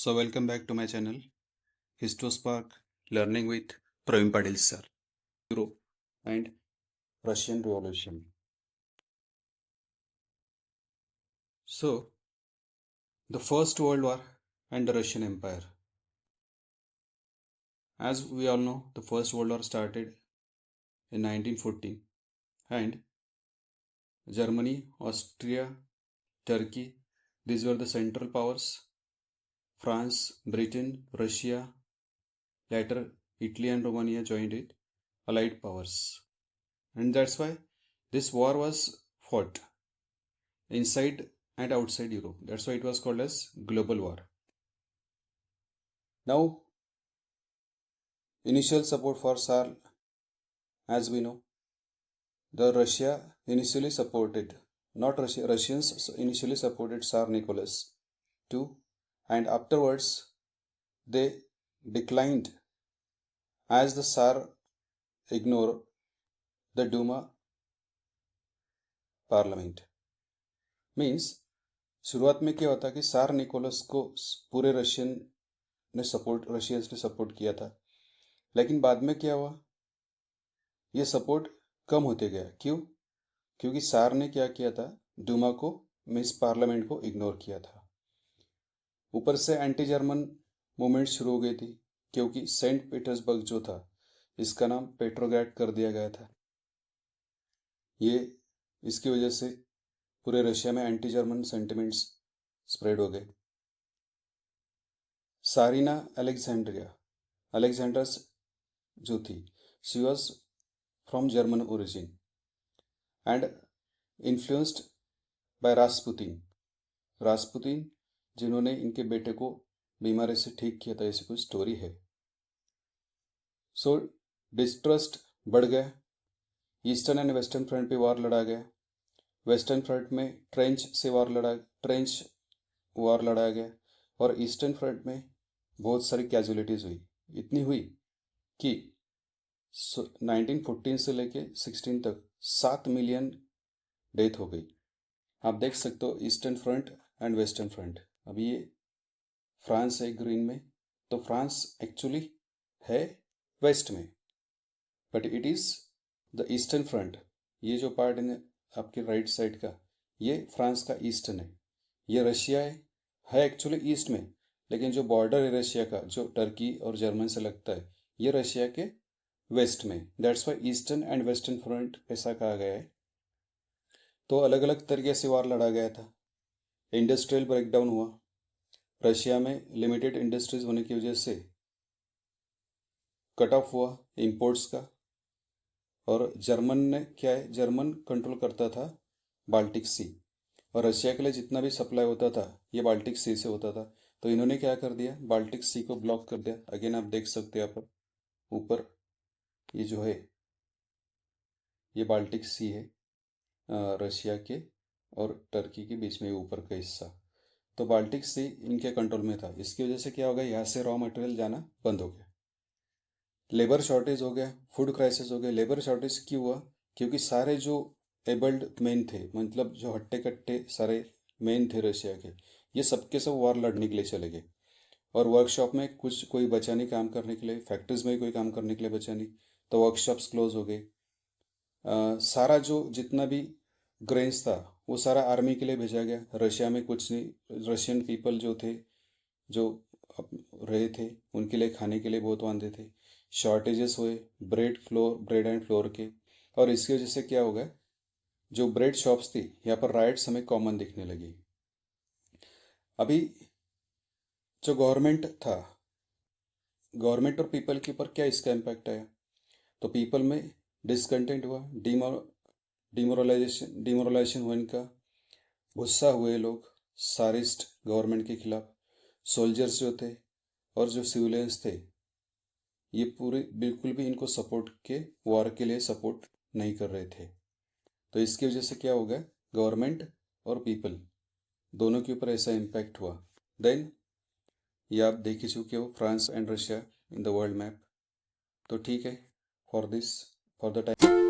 So welcome back to my channel, HistoSpark Learning with Praveen Padil sir. Europe and Russian Revolution. So, the First World War and the Russian Empire. As we all know, the First World War started in 1914 and Germany, Austria, Turkey, these were the central powers. France, Britain, Russia, later Italy and Romania joined it, allied powers. And that's why this war was fought inside and outside Europe. That's why it was called as global war. Now, initial support for Tsar, as we know, the Russia initially supported, not Russia, Russians initially supported Tsar Nicholas II, and afterwards they declined as the Tsar ignored the Duma parliament. Means शुरुआत में क्या होता कि सार Nicholas को पूरे Russians ने support किया था, लेकिन बाद में क्या हुआ, ये सपोर्ट कम होते गया. क्यों? क्योंकि सार ने क्या किया था, डूमा को मीन्स पार्लियामेंट को इग्नोर किया था. ऊपर से एंटी जर्मन मूवमेंट शुरू हो गई थी, क्योंकि सेंट पीटर्सबर्ग जो था इसका नाम पेट्रोग्राड कर दिया गया था. ये इसकी वजह से पूरे रशिया में एंटी जर्मन सेंटिमेंट्स स्प्रेड हो गए. सारिना अलेक्जेंडर्स जो थी, she was from German origin and influenced by Rasputin जिन्होंने इनके बेटे को बीमारी से ठीक किया था, ऐसी कोई स्टोरी है. सो डिस्ट्रस्ट बढ़ गया. ईस्टर्न एंड वेस्टर्न फ्रंट पे वार लड़ा गया. वेस्टर्न फ्रंट में ट्रेंच वार लड़ाया गया और ईस्टर्न फ्रंट में बहुत सारी कैजुअलिटीज हुई. इतनी हुई कि 1914 से लेके 16 तक 7 मिलियन डेथ हो गई. आप देख सकते हो eastern front end western front. अभी ये फ्रांस है ग्रीन में, तो फ्रांस एक्चुअली है वेस्ट में, but it is the eastern front. ये जो पार्ट है आपके राइट साइड का, ये फ्रांस का ईस्टर्न है. ये रशिया है एक्चुअली ईस्ट में, लेकिन जो बॉर्डर है रशिया का, जो टर्की और जर्मन से लगता है, ये रशिया के वेस्ट में. That's why eastern and western front ऐसा कहा गया है. तो अलग अलग तरीके से वार लड़ा गया था. इंडस्ट्रियल ब्रेकडाउन हुआ. रशिया में लिमिटेड इंडस्ट्रीज होने की वजह से कट ऑफ हुआ इंपोर्ट्स का. और जर्मन ने क्या है, जर्मन कंट्रोल करता था बाल्टिक सी, और रशिया के लिए जितना भी सप्लाई होता था ये बाल्टिक सी से होता था. तो इन्होंने क्या कर दिया, बाल्टिक सी को ब्लॉक कर दिया. अगेन आप देख सकते हैं, आप ऊपर ये जो है ये बाल्टिक सी है रशिया के और टर्की के बीच में ऊपर का हिस्सा. तो बाल्टिक सी इनके कंट्रोल में था. इसकी वजह से क्या हो गया, यहाँ से रॉ मटेरियल जाना बंद हो गया. लेबर शॉर्टेज हो गया, फूड क्राइसिस हो गया. लेबर शॉर्टेज क्यों हुआ? क्योंकि सारे जो एबल्ड मैन थे, मतलब जो हट्टे कट्टे सारे मैन थे रशिया के, ये सबके सब वार लड़ने के लिए चले गए. और वर्कशॉप में कुछ कोई बचा नहीं काम करने के लिए, फैक्ट्रीज में कोई काम करने के लिए बचा नहीं, तो वर्कशॉप्स क्लोज हो गए. सारा जो जितना भी ग्रेन्स था वो सारा आर्मी के लिए भेजा गया. रशिया में कुछ नहीं, रशियन पीपल जो थे, जो रहे थे, उनके लिए खाने के लिए बहुत वांदे थे. शॉर्टेजेस हुए ब्रेड एंड फ्लोर के. और इसकी वजह से क्या हो गया, जो ब्रेड शॉप्स थी यहाँ पर राइट्स हमें कॉमन दिखने लगी. अभी जो गवर्नमेंट और पीपल के ऊपर क्या इसका इम्पैक्ट आया, तो पीपल में डिसकंटेंट हुआ, डिमोरलाइजेशन हुआ इनका, गुस्सा हुए लोग सारिस्ट गवर्नमेंट के खिलाफ. सोल्जर्स जो थे और जो सिविलियंस थे, ये पूरे बिल्कुल भी इनको सपोर्ट के वॉर के लिए सपोर्ट नहीं कर रहे थे. तो इसकी वजह से क्या हो गया, गवर्नमेंट और पीपल दोनों के ऊपर ऐसा इम्पैक्ट हुआ. देन ये आप देख ही चुके हो, France and Russia in the world map. तो ठीक है, फॉर द टाइम